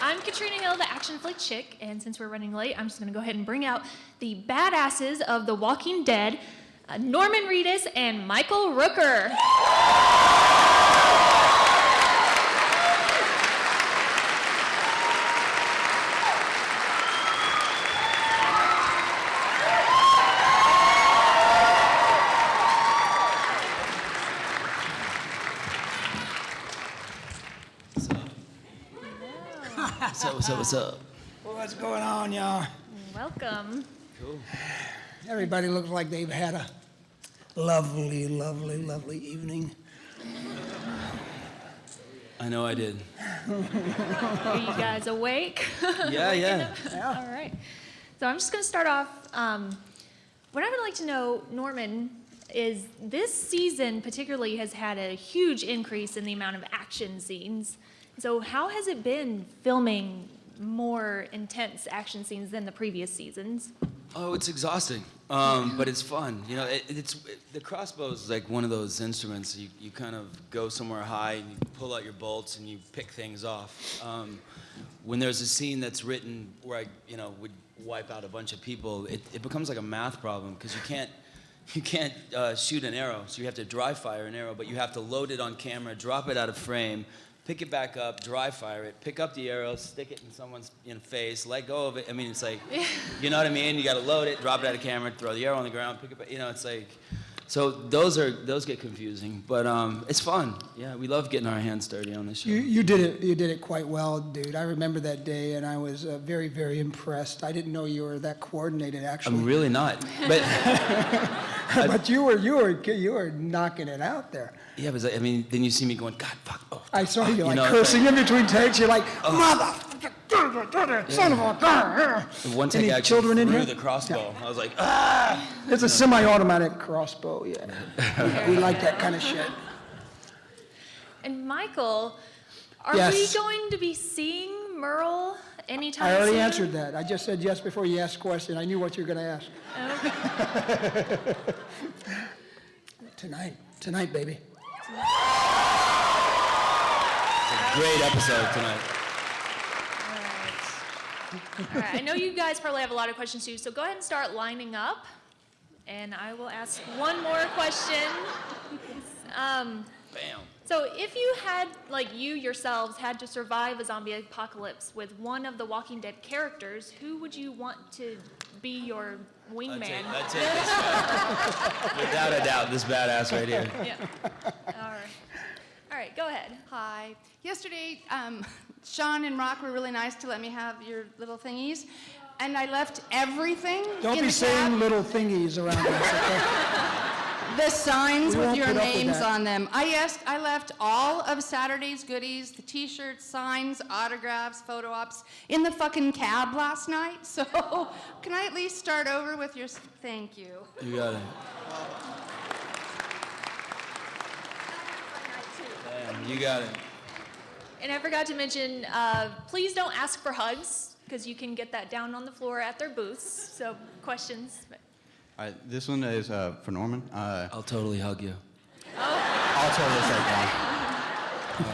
I'm Katrina Hill, the Action Flick Chick, and since we're running late, I'm just going to go ahead and bring out the badasses of The Walking Dead, Norman Reedus and Michael Rooker. What's up? Well, what's going on, y'all? Welcome. Cool. Everybody looks like they've had a lovely, lovely, lovely evening. I know I did. Are you guys awake? Yeah. All right. So I'm just going to start off. What I would like to know, Norman, is this season particularly has had a huge increase in the amount of action scenes. So how has it been filming more intense action scenes than the previous seasons? Oh, it's exhausting, but it's fun. You know, the crossbow is like one of those instruments. You kind of go somewhere high and you pull out your bolts and you pick things off. When there's a scene that's written where I, would wipe out a bunch of people, it becomes like a math problem because you can't shoot an arrow, so you have to dry fire an arrow, but you have to load it on camera, drop it out of frame, pick it back up, dry fire it, pick up the arrow, stick it in someone's face, let go of it. I mean, it's like, you know what I mean? You got to load it, drop it out of camera, throw the arrow on the ground, pick it back. It's like, so those get confusing, but it's fun. Yeah, we love getting our hands dirty on this show. You did it quite well, dude. I remember that day, and I was very, very impressed. I didn't know you were that coordinated, actually. I'm really not, but but you were knocking it out there. Yeah, but then you see me going, God, fuck. Oh, I saw you cursing in between takes. You're like, mother, son of a gun. One take Any actually children in threw here? the crossbow. Yeah. I was like, ah. It's a semi-automatic crossbow. Yeah, we like that kind of shit. And Michael, are Yes. we going to be seeing Merle anytime I already soon? answered that. I just said yes before you asked the question. I knew what you were going to ask. Okay. Tonight, baby. Great episode tonight. All right. I know you guys probably have a lot of questions too, so go ahead and start lining up, and I will ask one more question. Bam. So if you had, you yourselves, had to survive a zombie apocalypse with one of the Walking Dead characters, who would you want to be your wingman? I'd take this guy. Without a doubt, this badass right here. Yeah. All right, go ahead. Hi. Yesterday, Sean and Rock were really nice to let me have your little thingies, and I left everything Don't in be the saying cab. little thingies around us, okay? The signs We with won't your put up with names that. on them. I left all of Saturday's goodies, the T-shirts, signs, autographs, photo ops, in the fucking cab last night. So can I at least start over with your thank you? You got it. Damn, you got it. And I forgot to mention, please don't ask for hugs, because you can get that down on the floor at their booths. So questions? All right, this one is for Norman. I'll totally hug you. I'll totally take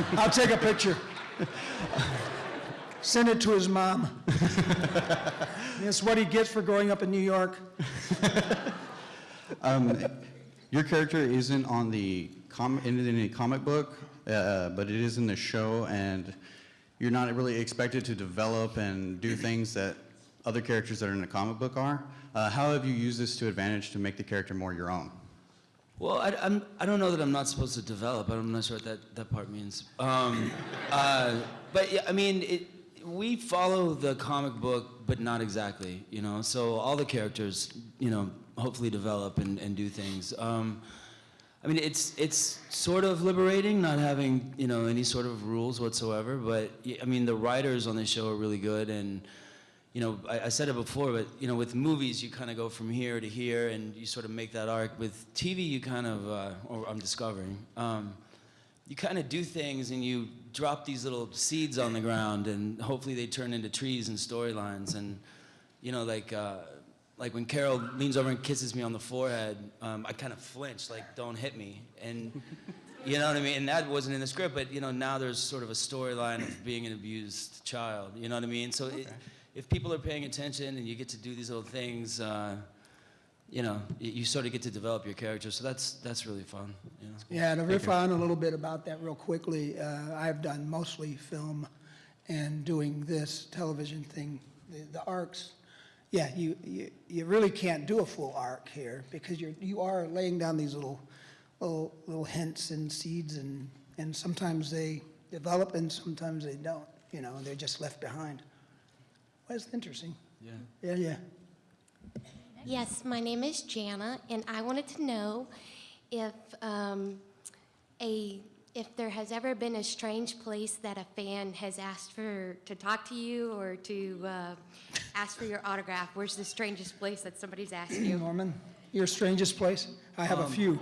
one. I'll take a picture. Send it to his mom. That's what he gets for growing up in New York. Your character isn't on the in any comic book, but it is in the show, and you're not really expected to develop and do things that other characters that are in the comic book are. How have you used this to advantage to make the character more your own? Well, I don't know that I'm not supposed to develop. I'm not sure what that part means. But yeah, we follow the comic book, but not exactly, So all the characters, hopefully develop and do things. I mean, it's sort of liberating not having, you know, any sort of rules whatsoever. But I mean, the writers on the show are really good, and you know, I said it before, but you know, with movies you kind of go from here to here, and you sort of make that arc. With TV, you kind of, or I'm discovering, you kind of do things and you drop these little seeds on the ground, and hopefully they turn into trees and storylines. And you know, like when Carol leans over and kisses me on the forehead, I kind of flinch, like, don't hit me. And you know what I mean? And that wasn't in the script, but you know, now there's sort of a storyline of being an abused child, you know what I mean? So if people are paying attention and you get to do these little things, you know, you sort of get to develop your character. So that's really fun, you know? Yeah, to riff on a little bit about that real quickly, I've done mostly film and doing this television thing, the arcs. Yeah, you really can't do a full arc here because you are laying down these little hints and seeds, and sometimes they develop and sometimes they don't. You know, they're just left behind. Well, it's interesting. Yeah. Yeah. Yes, my name is Jana, and I wanted to know if if there has ever been a strange place that a fan has asked to talk to you or to ask for your autograph. Where's the strangest place that somebody's asked you? Norman, your strangest place? I have a few.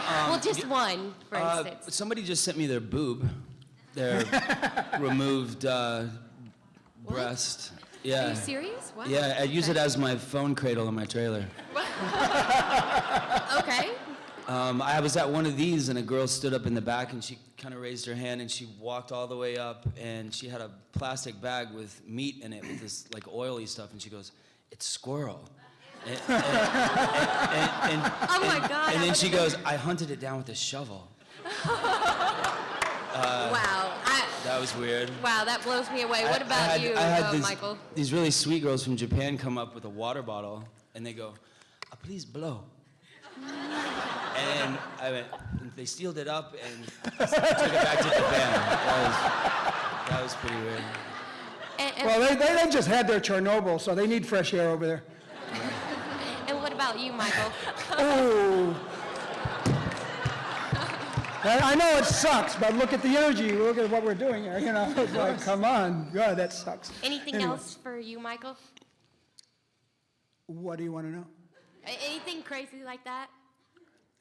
Well, just one, for instance. Somebody just sent me their boob, their removed breast. Yeah. Are you serious? Wow. Yeah, I use it as my phone cradle in my trailer. Okay. I was at one of these, and a girl stood up in the back, and she kind of raised her hand, and she walked all the way up, and she had a plastic bag with meat in it, with this like oily stuff, and she goes, "It's squirrel." And, Oh my God. and then she goes, "I hunted it down with a shovel." Wow. That was weird. Wow, that blows me away. What about you, Michael? These really sweet girls from Japan come up with a water bottle, and they go, "Please blow." And I went, and they sealed it up and took it back to Japan. That was pretty weird. And Well, they just had their Chernobyl, so they need fresh air over there. what about you, Michael? Oh. I know it sucks, but look at the energy. Look at what we're doing here. You know, it's like, come on, God, that sucks. Anything Anyway, else for you, Michael? What do you want to know? Anything crazy like that?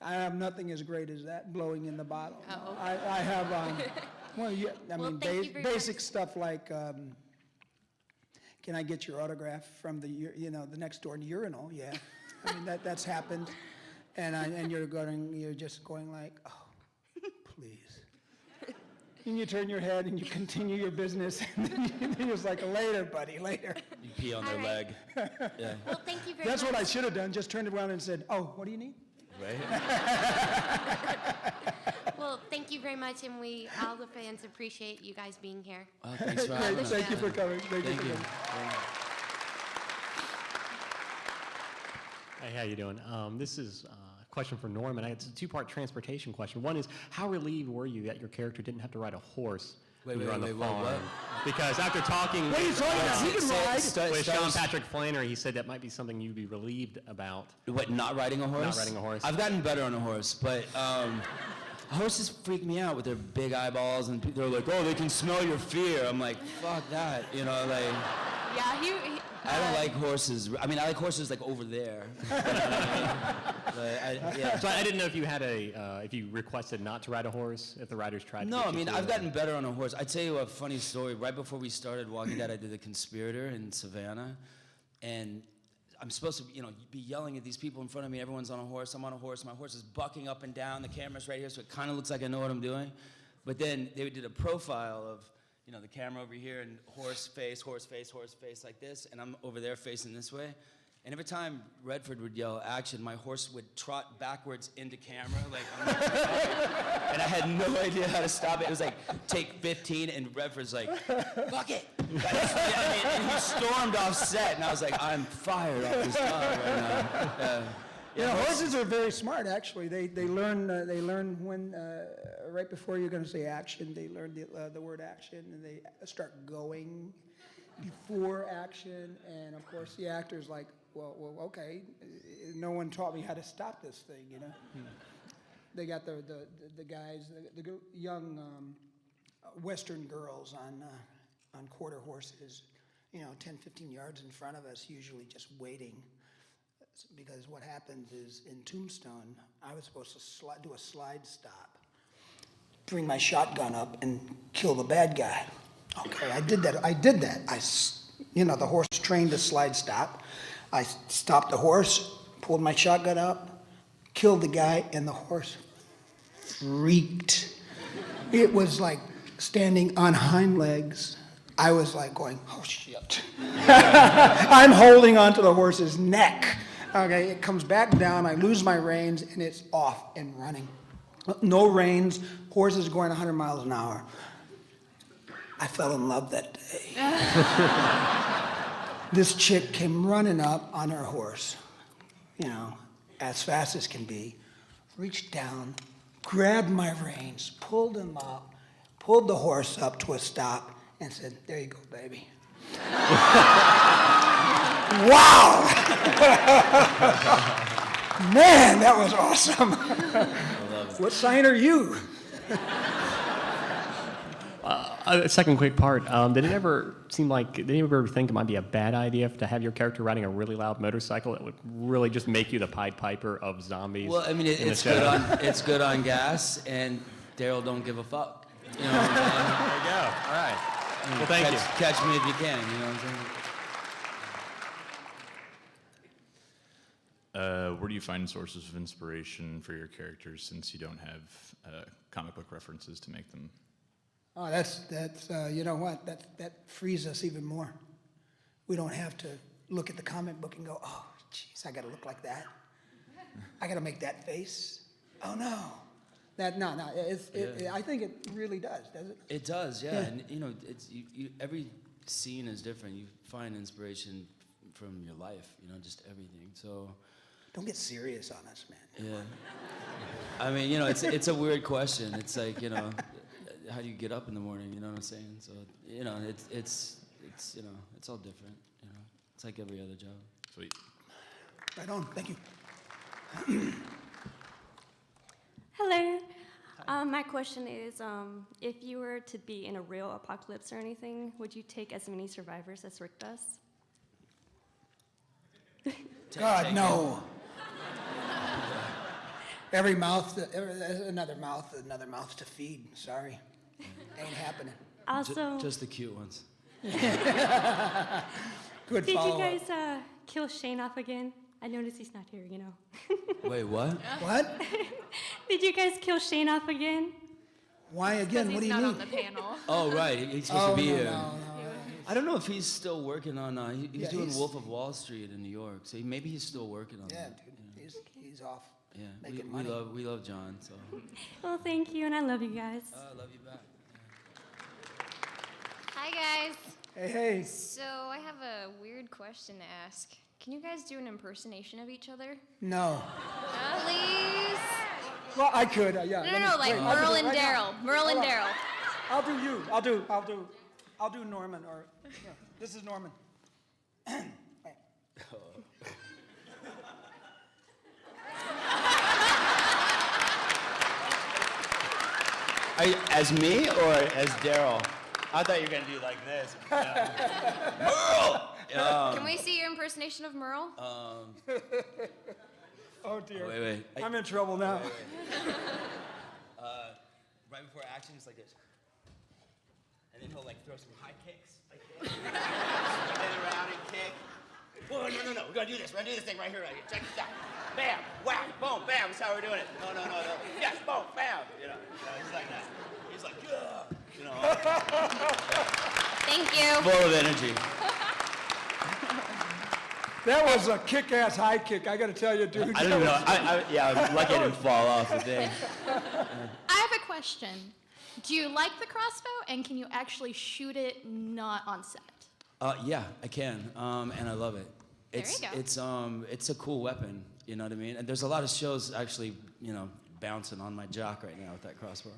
I have nothing as great as that, blowing in the bottle. Uh-oh. I have, well, yeah, I Well, mean, thank you very basic much. stuff like, can I get your autograph from the the next door urinal? Yeah, I mean that's happened, and you're just going like, oh, please. And you turn your head and you continue your business, and then you're just like, later, buddy, later. You pee on their All right. leg. Yeah. Well, thank you very That's much. what I should have done. Just turned around and said, oh, what do you need? Right? Well, thank you very much, and all the fans appreciate you guys being here. Well, thanks for having Great, us. thank you for coming. Thank you Thank for you. coming. Hey, how you doing? This is a question for Norman. It's a two-part transportation question. One is, how relieved were you that your character didn't have to ride a horse when you were on the farm? what? Because after talking What are you talking about? He can ride. with Sean Patrick Flannery, he said that might be something you'd be relieved about. What, not riding a horse? Not riding a horse. I've gotten better on a horse, but horses freak me out with their big eyeballs, and they're like, oh, they can smell your fear. I'm like, fuck that, you know, like, Yeah, I don't like horses. I mean, I like horses like over there. Yeah. So I didn't know if you had if you requested not to ride a horse, if the riders tried to No, get I you mean, to, I've or- gotten better on a horse. I'd tell you a funny story. Right before we started Walking Dead, I did The Conspirator in Savannah, and I'm supposed to, be yelling at these people in front of me. Everyone's on a horse. I'm on a horse. My horse is bucking up and down. The camera's right here, so it kind of looks like I know what I'm doing. But then they did a profile of, the camera over here and horse face like this, and I'm over there facing this way. And every time Redford would yell action, my horse would trot backwards into camera, like, and I had no idea how to stop it. It was like, take 15, and Redford's like, fuck it. And he stormed off set, and I was like, I'm fired off this dog right now. Horses are very smart. Actually, they learn when right before you're going to say action. They learn the word action, and they start going before action. And of course, the actors like, well, okay. No one taught me how to stop this thing, you know. They got the guys, the young Western girls on quarter horses, 10, 15 yards in front of us, usually just waiting. Because what happens is in Tombstone, I was supposed to do a slide stop, bring my shotgun up and kill the bad guy. Okay, I did that. The horse trained to slide stop. I stopped the horse, pulled my shotgun up, killed the guy, and the horse freaked. It was like standing on hind legs. I was like going, oh shit. I'm holding onto the horse's neck. Okay, it comes back down, I lose my reins, and it's off and running. No reins, horse is going 100 miles an hour. I fell in love that day. This chick came running up on her horse, as fast as can be, reached down, grabbed my reins, pulled them up, pulled the horse up to a stop, and said, there you go, baby. Wow! Man, that was awesome. What sign are you? Second quick part. Did it ever think it might be a bad idea to have your character riding a really loud motorcycle that would really just make you the Pied Piper of zombies? Well, I mean, it's good on gas, and Daryl don't give a fuck. You know what I'm saying? There you go. All right. Well, thank you. Catch me if you can. You know what I'm saying? Where do you find sources of inspiration for your characters since you don't have comic book references to make them? Oh, that's you know what? That frees us even more. We don't have to look at the comic book and go, oh, jeez, I got to look like that. I got to make that face. Oh no, no. I think it really does it? It does, yeah. And it's every scene is different. You find inspiration from your life, just everything. So. Don't get serious on us, man. Yeah. I mean, it's a weird question. It's like, how do you get up in the morning? You know what I'm saying? So, it's all different. It's like every other job. Sweet. Right on. Thank you. Hello. My question is, if you were to be in a real apocalypse or anything, would you take as many survivors as Rick does? God, no. Every mouth, another mouth to feed. Sorry. Ain't happening. Also, Just the cute ones. Good did you follow-up. guys kill Shane off again? I noticed he's not here, Wait, what? What? Did you guys kill Shane off again? Why again? What do you He's not mean? on the panel. Oh, right. He's supposed to be here. No. I don't know if he's still working on. He's Yeah, doing he's- Wolf of Wall Street in New York, so maybe he's still working on Yeah, that. dude. He's off. Yeah, Making we money. love John. So Well, thank you, and I love you guys. I love you back. Hi guys. Hey. So I have a weird question to ask. Can you guys do an impersonation of each other? No. Please? Well, I could. Yeah. No, like I'll do Merle it and right now. Daryl. Merle and Hold on. Daryl. I'll do you. I'll do Norman. Or this is Norman. Wait. As me or as Daryl? I thought you were gonna do like this. Merle. Can we see your impersonation of Merle? Oh dear. Wait. I'm in trouble now. Right before action, it's like this. And then he'll like throw some high kicks. Like this. Spin around and kick. Whoa, no. We're gonna do this. We're gonna do this thing right here. Check this out. Bam, whack, boom, bam. That's how we're doing it. No. Yes, boom, bam. He's like that. He's like, yeah. Thank you. Full of energy. That was a kick-ass high kick. I got to tell you, dude. I don't even know. I'm lucky I didn't fall off the thing. I have a question. Do you like the crossbow, and can you actually shoot it not on set? Yeah, I can, and I love it. There you go. It's a cool weapon. You know what I mean? And there's a lot of shows actually, bouncing on my jock right now with that crossbow.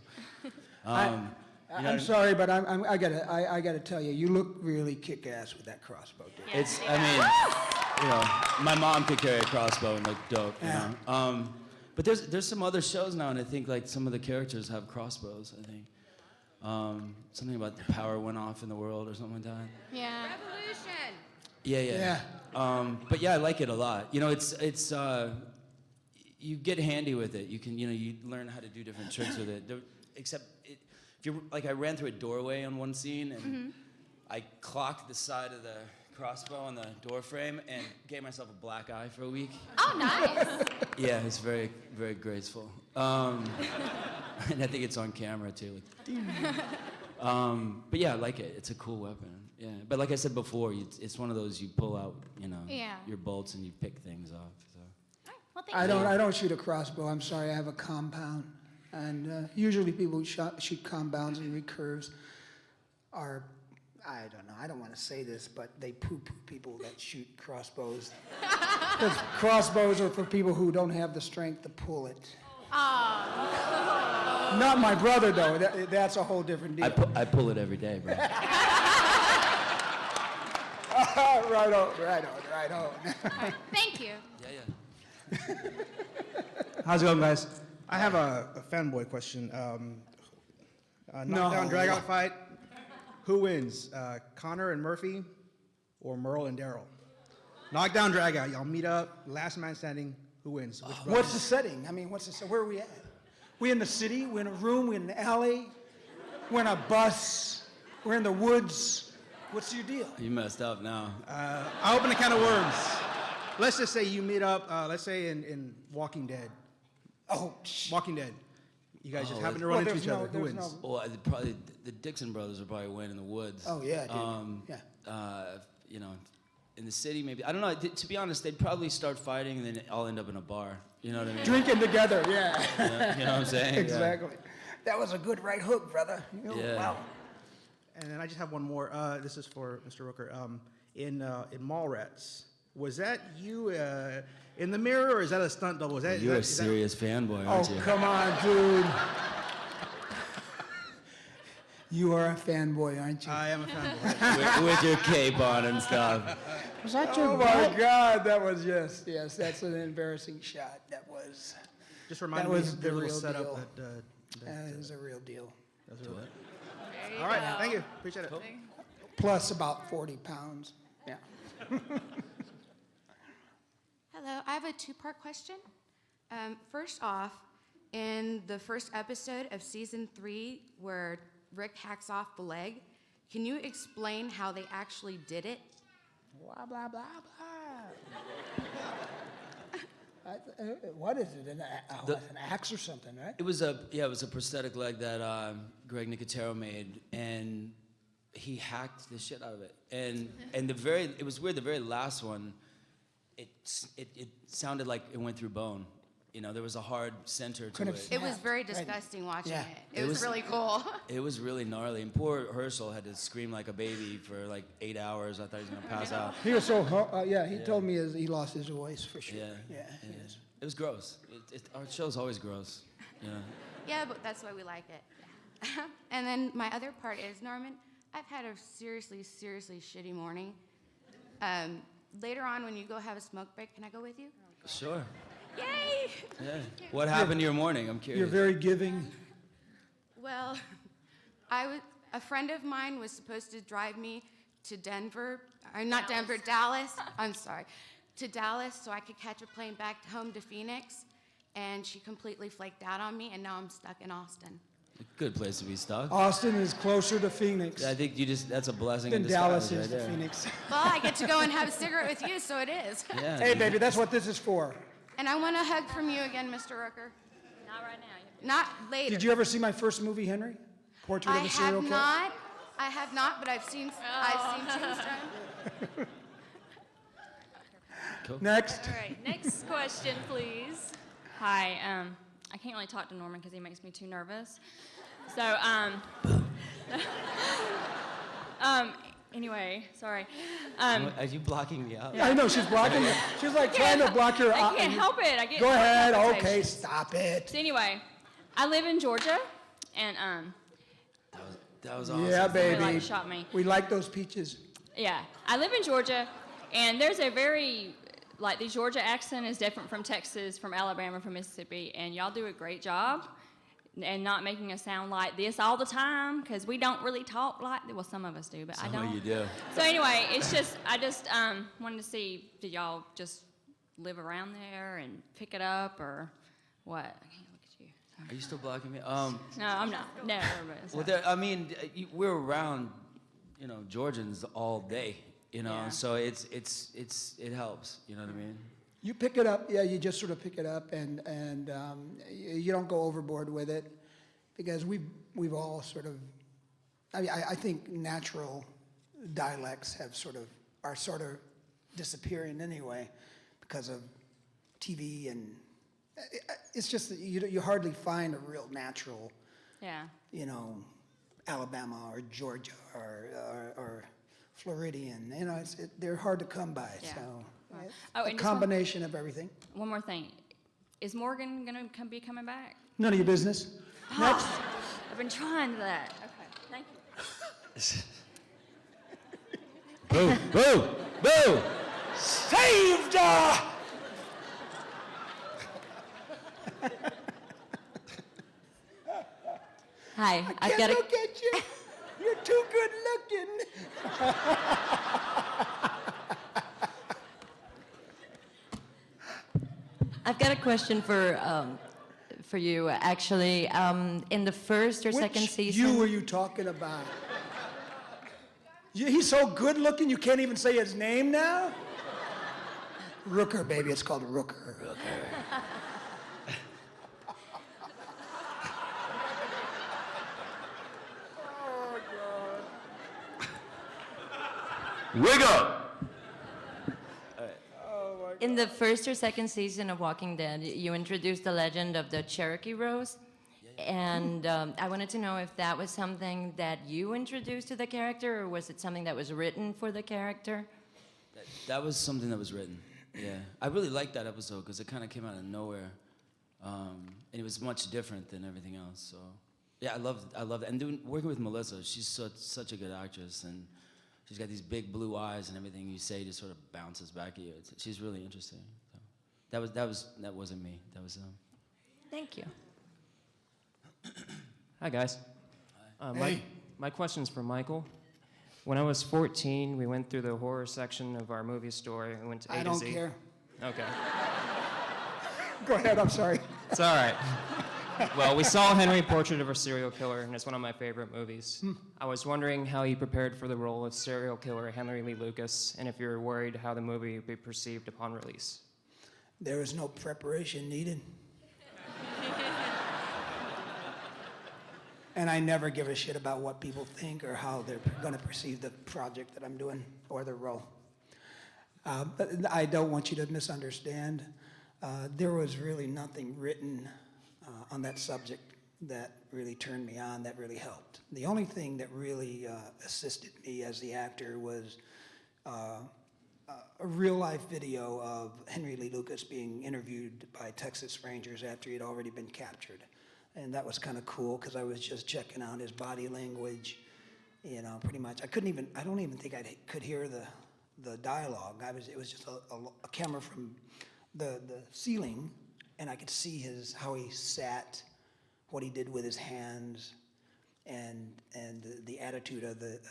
You know I'm what sorry, but I gotta tell you, you look really kick-ass with that crossbow, dude. I mean, you know, my mom could carry a crossbow and look dope, you Yeah. know. But there's some other shows now, and I think like some of the characters have crossbows, I think. Something about the power went off in the world or something like that. Yeah. Revolution. Yeah. But yeah, I like it a lot. You know, it's you get handy with it. You can, you know, you learn how to do different tricks with it. Except if you're like, I ran through a doorway on one scene and I clocked the side of the crossbow on the door frame and gave myself a black eye for a week. Oh, nice. Yeah, it's very, very graceful. And I think it's on camera too. But yeah, I like it. It's a cool weapon. Yeah, but like I said before, it's one of those you pull out, you know, your bolts and you pick things off. So. Well, thank you. I don't shoot a crossbow. I'm sorry, I have a compound. And usually people who shoot compounds and recurves are, I don't know, I don't want to say this, but they poo-poo people that shoot crossbows. Because crossbows are for people who don't have the strength to pull it. Oh. Not my brother, though. That's a whole different deal. I pull it every day, bro. Right on. All right, thank you. Yeah. How's it going, guys? I have a fanboy question. Knockdown drag-out fight. Who wins, Connor and Murphy, or Merle and Daryl? Knockdown drag-out. Y'all meet up. Last man standing. Who wins? Which brother? What's the setting? I mean, where are we at? We in the city? We in a room? We in an alley? We're in a bus? We're in the woods? What's your deal? You messed up now. I open a can of worms. Let's just say you meet up, let's say in Walking Dead. Oh, Walking Dead. You guys just Oh, happen to well, run into there's each other. no- Who there's wins? no- Well, probably the Dixon brothers will probably win in the woods. Oh, yeah, dude. You know, in the city maybe. I don't know. To be honest, they'd probably start fighting and then I'll end up in a bar. You know what I mean? Drinking together, yeah. You know what I'm saying? Exactly. That was a good right hook, brother. Yeah. Wow. And then I just have one more. This is for Mr. Rooker. In Mallrats, was that you in the mirror, or is that a stunt double? Is that, You're a is that- serious fanboy, Oh, aren't you? come on, dude. You are a fanboy, aren't you? I am a fanboy. with your cape on and stuff. Was that your my God, that was yes, that's an embarrassing shot. That was Just reminded That me was of the the little real setup deal. that a real deal. that's real. All right, thank you. Appreciate it. Plus about 40 pounds. Yeah. Hello, I have a two-part question. First off, in the first episode of season 3, where Rick hacks off the leg, can you explain how they actually did it? Blah blah blah blah. What is it? An axe or something, right? It was a prosthetic leg that Greg Nicotero made, and he hacked the shit out of it. And it was weird. The very last one, it sounded like it went through bone. You know, there was a hard center to Could've it. It was very Right. disgusting watching Yeah. it. It was really cool. It was really gnarly. And poor Herschel had to scream like a baby for like 8 hours. I thought he was gonna pass out. He was so he told me he lost his voice for sure. Yeah. he is. It was gross. Our show's always gross. You know. Yeah, but that's why we like it. And then my other part is, Norman, I've had a seriously, seriously shitty morning. Later on, when you go have a smoke break, can I go with you? Sure. Yay! Yeah. What happened to your morning? I'm curious. You're very giving. Well, a friend of mine was supposed to drive me to Denver, or not Denver, Dallas. I'm sorry, to Dallas, so I could catch a plane back home to Phoenix, and she completely flaked out on me, and now I'm stuck in Austin. Good place to be stuck. Austin is closer to Phoenix I think that's a blessing than in Dallas disguise is right to there. Phoenix. Well, I get to go and have a cigarette with you, so it is. Yeah. Hey, baby, that's what this is for. And I want a hug from you again, Mr. Rooker. Not right now. Not later. Did you ever see my first movie, Henry? Portrait of a Serial Killer? I have not, but I've seen Tombstone. Next. All right, next question, please. Hi, I can't really talk to Norman because he makes me too nervous. So, anyway, sorry. Are you blocking me out? I know, she's blocking you. She's like trying to block your I can't help it. I get Go ahead. palpitations. Okay, stop it. So anyway, I live in Georgia, and That was awesome. Yeah, Somebody, baby. like, shot me. We like those peaches. Yeah, I live in Georgia, and there's a very, like, the Georgia accent is different from Texas, from Alabama, from Mississippi, and y'all do a great job and not making us sound like this all the time, because we don't really talk like, well, some of us do, but I Some don't. of you do. So anyway, it's just, I just wanted to see, did y'all just live around there and pick it up, or what? I can't look at you. Sorry. Are you still blocking me? No, I'm not. Never. But Well, I mean, we're around, you know, Georgians all day, you know, Yeah. so it helps, you know what I mean? You pick it up, yeah, you just sort of pick it up, and you don't go overboard with it, because we've all sort of, I think natural dialects are sort of disappearing anyway because of TV, and it's just that you hardly find a real natural, yeah. you know, Alabama or Georgia or Floridian, you know, they're hard to come by, Yeah. so. Right. It's Oh, a and just one- combination of everything. One more thing. Is Morgan going to be coming back? None of your business. Next. I've been trying that. Okay, thank you. Boo, boo, boo! Saved! Hi, I've Can't got a look at you. You're too good looking. I've got a question for you. Actually, in the first or second Which season. you were you talking about? He's so good looking you can't even say his name now? Rooker, baby. It's called Rooker. Wig up! In the first or second season of Walking Dead, you introduced the legend of the Cherokee Rose. And I wanted to know if that was something that you introduced to the character, or was it something that was written for the character? That was something that was written, yeah. I really liked that episode because it kind of came out of nowhere. And it was much different than everything else, so. Yeah, I loved it. And working with Melissa, she's such a good actress, and she's got these big blue eyes, and everything you say just sort of bounces back at you. She's really interesting. So that wasn't me. That was Thank you. Hi, guys. Hey. My question's for Michael. When I was 14, we went through the horror section of our movie store. We went to A I to don't Z. care. Okay. Go ahead, I'm sorry. It's all right. Well, we saw Henry, Portrait of a Serial Killer, and it's one of my favorite movies. I was wondering how you prepared for the role of serial killer Henry Lee Lucas, and if you're worried how the movie would be perceived upon release. There is no preparation needed. And I never give a shit about what people think or how they're going to perceive the project that I'm doing or the role. But I don't want you to misunderstand. There was really nothing written on that subject that really turned me on, that really helped. The only thing that really assisted me as the actor was a real-life video of Henry Lee Lucas being interviewed by Texas Rangers after he'd already been captured. And that was kind of cool because I was just checking out his body language, you know, pretty much. I don't even think I could hear the dialogue. It was just a camera from the ceiling, and I could see how he sat, what he did with his hands, and the attitude of the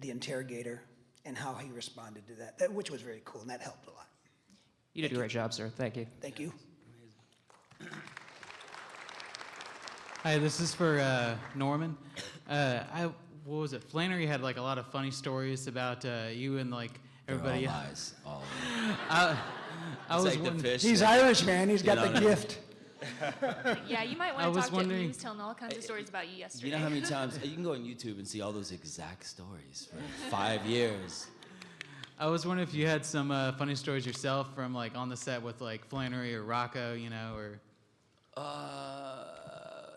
interrogator, and how he responded to that, which was very cool, and that helped a lot. You did a great job, sir. Thank you. Thank you. Hi, this is for Norman. What was it? Flannery had like a lot of funny stories about you and like everybody. They're all lies, all I was like the wondering- fish. He's that- Irish, man. He's got you know, the gift. Yeah, you might I want to was talk to him. wondering- He was telling all kinds of stories about you yesterday. You know how many times you can go on YouTube and see all those exact stories for 5 years. I was wondering if you had some funny stories yourself from like on the set with like Flannery or Rocco, you know, or.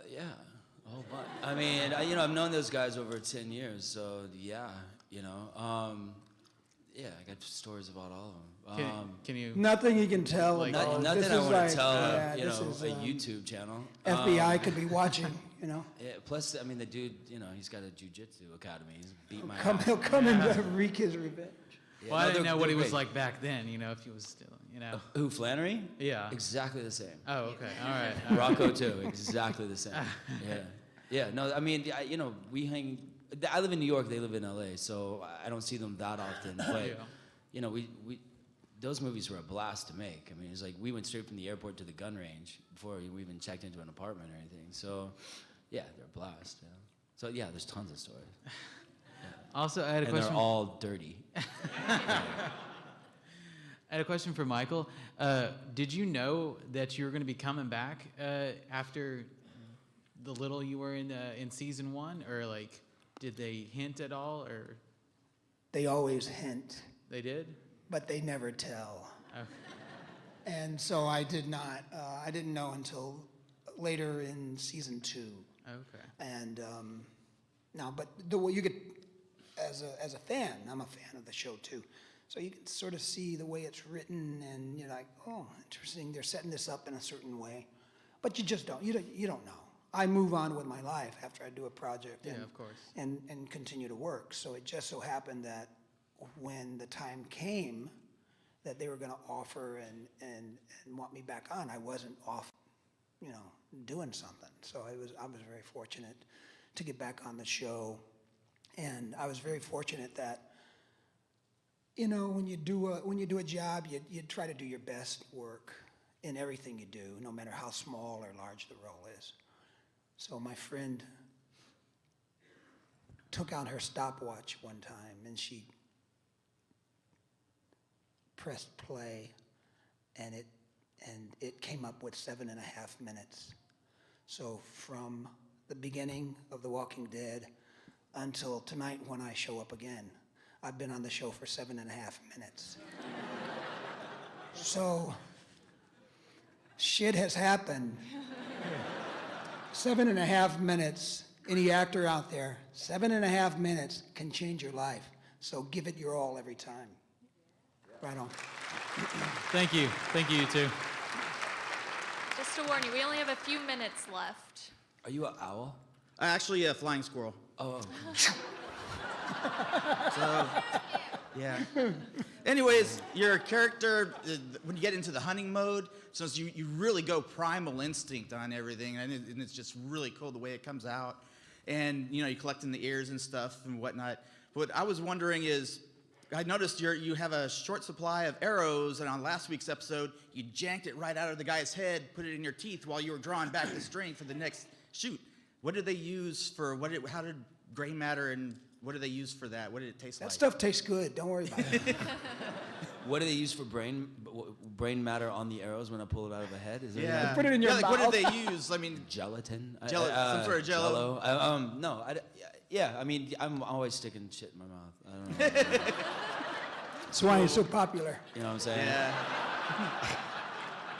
Yeah, a whole bunch. I mean, I've known those guys over 10 years, so yeah, you know. Yeah, I got stories about all of Can, them. can you? Nothing you can tell. Like- about. Nothing This I is want like, to tell, yeah, you this know, is, a YouTube channel. FBI could be watching, you know. Yeah, plus, I mean, the dude, you know, he's got a jujitsu academy. He's beat my He'll ass. come and wreak his revenge. Yeah, Well, I didn't they're- know what he they're was great. like back then. You know, if he was still, you know. Who, Flannery? Yeah. Exactly the same. Oh, okay. All right. Rocco too, exactly the same. Yeah, yeah. No, I mean, you know, we hang. I live in New York. They live in LA, so I don't see them that often. But Yeah. you know, we those movies were a blast to make. I mean, it's like we went straight from the airport to the gun range before we even checked into an apartment or anything. So, yeah, they're a blast. Yeah. So yeah, there's tons of stories. Also, I had a And question. they're all dirty. I had a question for Michael. Did you know that you were going to be coming back after the little you were in season 1, or like, did they hint at all, or They always hint, they did? but they never tell. Okay. And so I did not. I didn't know until later in season 2. Okay. And now, but the way you get as a fan, I'm a fan of the show too. So you can sort of see the way it's written, and you're like, oh, interesting. They're setting this up in a certain way, but you just don't. You don't know. I move on with my life after I do a project. Yeah, and, of course. And continue to work. So it just so happened that when the time came that they were going to offer and want me back on, I wasn't off, you know, doing something. So I was very fortunate to get back on the show, and I was very fortunate that, you know, when you do a job, you try to do your best work in everything you do, no matter how small or large the role is. So my friend took out her stopwatch one time, and she pressed play, and it came up with 7.5 minutes. So from the beginning of The Walking Dead until tonight when I show up again, I've been on the show for 7.5 minutes. So shit has happened. 7.5 minutes. Any actor out there, 7.5 minutes can change your life. So give it your all every time. Right on. Thank you. Thank you, you too. Just to warn you, we only have a few minutes left. Are you an owl? Actually, a flying squirrel. Oh. So, yeah. Anyways, your character, when you get into the hunting mode, since you really go primal instinct on everything, and it's just really cool the way it comes out. And, you know, you're collecting the ears and stuff and whatnot. What I was wondering is, I noticed you have a short supply of arrows, and on last week's episode, you janked it right out of the guy's head, put it in your teeth while you were drawing back the string for the next shoot. What did they use for, how did gray matter, and what did they use for that? What did it taste like? That stuff tastes good. Don't worry about it. What do they use for brain matter on the arrows when I pull it out of the head? Is there Yeah. Put it in your like, mouth. What did they use? I mean, gelatin? Some sort of jello. No. Yeah. I mean, I'm always sticking shit in my mouth. I don't know. That's why he's so popular. You know what I'm saying? Yeah.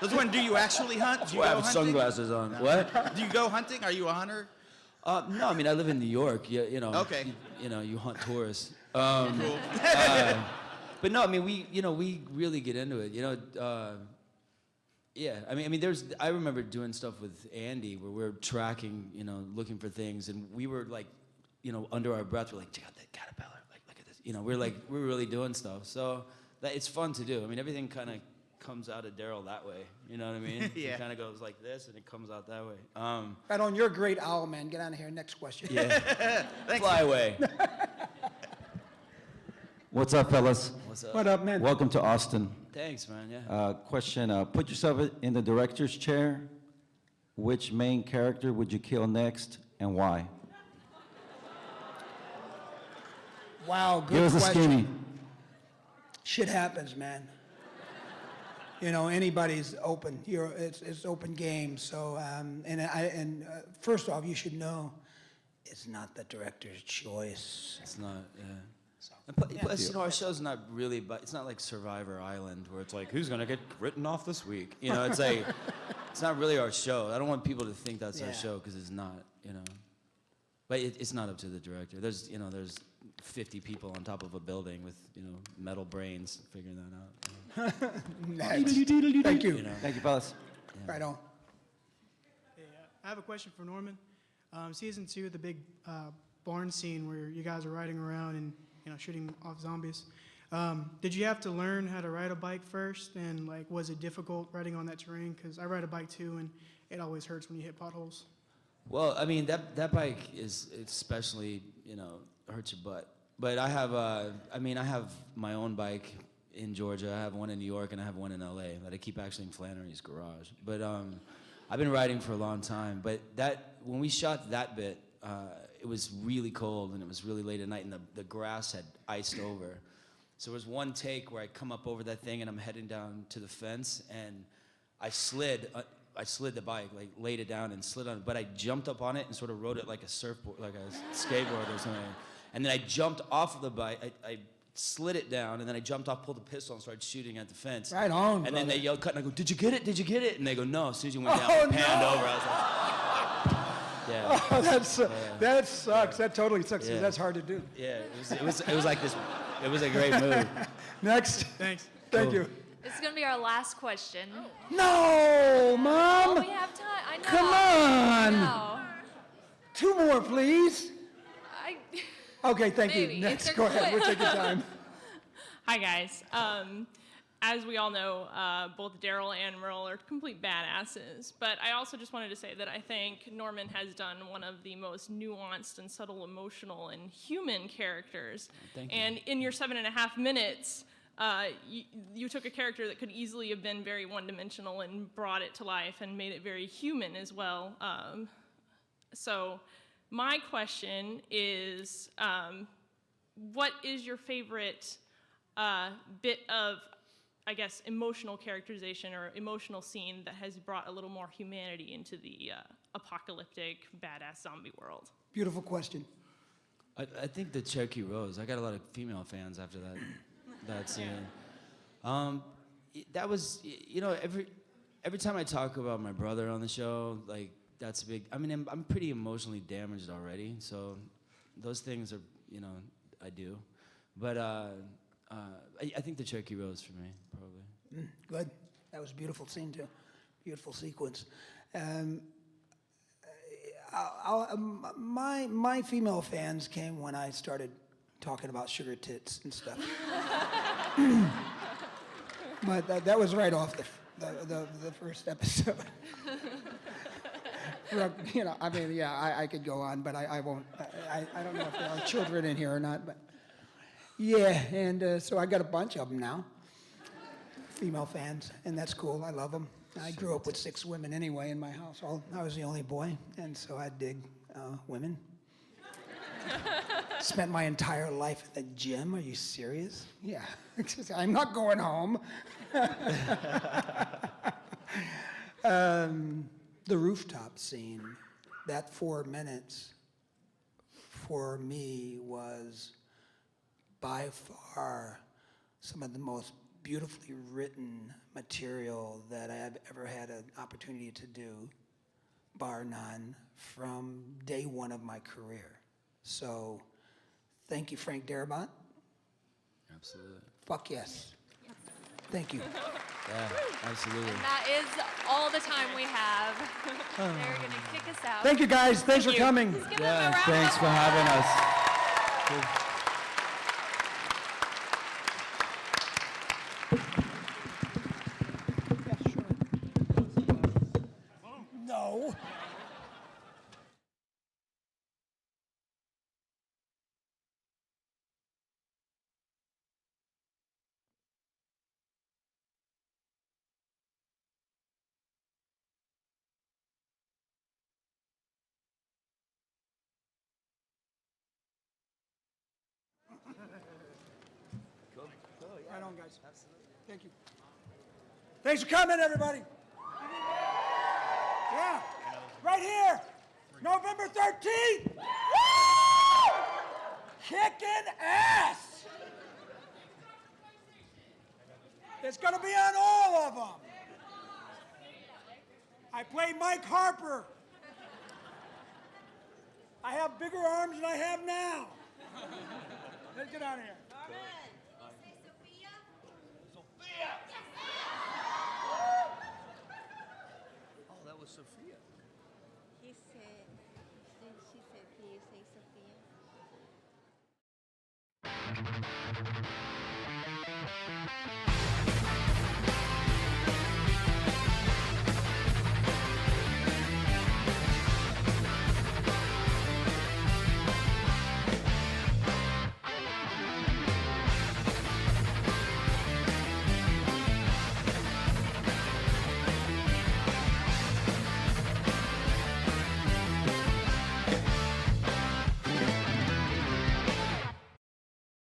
Those one, do you actually hunt? Do That's you why I go have hunting? sunglasses on. What? Do you go hunting? Are you a hunter? No, I mean, I live in New York. You know. Okay. You know, you hunt tourists. Cool. But no, I mean, we really get into it. You know, yeah. I mean, I remember doing stuff with Andy where we're tracking, you know, looking for things, and we were like, you know, under our breath, we're like, check out that caterpillar. Like, look at this. You know, we're really doing stuff. So it's fun to do. I mean, everything kind of comes out of Daryl that way. You know what I mean? Yeah. It kind of goes like this, and it comes out that way. Right on. You're a great owl, man. Get out of here. Next question. Yeah. Fly away. What's up, fellas? What's up? What up, man? Welcome to Austin. Thanks, man. Yeah. Question, put yourself in the director's chair. Which main character would you kill next and why? Wow, good Give us a question. skinny. Shit happens, man. You know, anybody's open. It's open game. So, first off, you should know, it's not the director's choice. It's not. Yeah. And plus, you know, our show's not really, but it's not like Survivor Island where it's like, who's gonna get written off this week? You know, it's like, it's not really our show. I don't want people to think that's our show because it's not. You know, but it's not up to the director. There's 50 people on top of a building with, metal brains figuring that out. Next. Thank you. Thank you, fellas. Right on. Hey, I have a question for Norman. Season 2, the big barn scene where you guys are riding around and shooting off zombies. Did you have to learn how to ride a bike first, and was it difficult riding on that terrain? Because I ride a bike too, and it always hurts when you hit potholes. Well, I mean, that bike is especially, hurts your butt. But I have my own bike in Georgia. I have one in New York, and I have one in LA that I keep actually in Flannery's garage. But I've been riding for a long time. But when we shot that bit, it was really cold, and it was really late at night, and the grass had iced over. So there was one take where I come up over that thing, and I'm heading down to the fence, and I slid the bike, laid it down and slid on it. But I jumped up on it and sort of rode it like a surfboard, like a skateboard or something. And then I jumped off of the bike. I slid it down, and then I jumped off, pulled the pistol, and started shooting at the fence. Right on, And then they brother. yelled, cut, and I go, "Did you get it? Did you get it?" And they go, "No." As soon as you went down, Oh, I panned no. over. I was like, yeah. Oh, that sucks. That totally sucks. 'Cause Yeah. that's hard to do. Yeah, it was like this. It was a great move. Next. Thanks. Thank Cool. you. This is going to be our last question. No, Mom. Oh, we have time. I know. Come I on. know. 2 more, please. I, Okay, thank Maybe, you. if Next, they're go ahead. We'll quick. take your time. Hi, guys. As we all know, both Daryl and Merle are complete badasses, but I also just wanted to say that I think Norman has done one of the most nuanced and subtle emotional and human characters. Thank you. And in your 7.5 minutes, you took a character that could easily have been very one-dimensional and brought it to life and made it very human as well. So my question is, what is your favorite bit of, I guess, emotional characterization or emotional scene that has brought a little more humanity into the apocalyptic, badass zombie world? Beautiful question. I think the Cherokee Rose. I got a lot of female fans after that scene. That was, every time I talk about my brother on the show, that's a big. I mean, I'm pretty emotionally damaged already, so those things are, I do. But I think the Cherokee Rose for me, probably. Good. That was a beautiful scene, too. Beautiful sequence. My female fans came when I started talking about sugar tits and stuff. But that was right off the first episode. I could go on, but I won't. I don't know if there are children in here or not, but yeah, and so I got a bunch of them now, female fans, and that's cool. I love them. I grew up with 6 women anyway in my household. I was the only boy, and so I dig women. Spent my entire life at the gym. Are you serious? Yeah. I'm not going home. The rooftop scene, that 4 minutes for me was by far some of the most beautifully written material that I have ever had an opportunity to do, bar none, from day one of my career. So, thank you, Frank Darabont. Absolutely. Fuck yes. Thank you. Yeah, absolutely. and that is all the time we have. They're going to kick us out. Thank you, guys. Thanks for coming. Let's give them a round of Thanks for having us. No. Right on, guys. Thank you. Thanks for coming, everybody. Yeah, right here, November 13th. Woo! Kicking ass. It's gonna be on all of them. I play Mike Harper. I have bigger arms than I have now. Let's get out of here. Oh, that was Sophia. He said, then she said, can you say Sophia?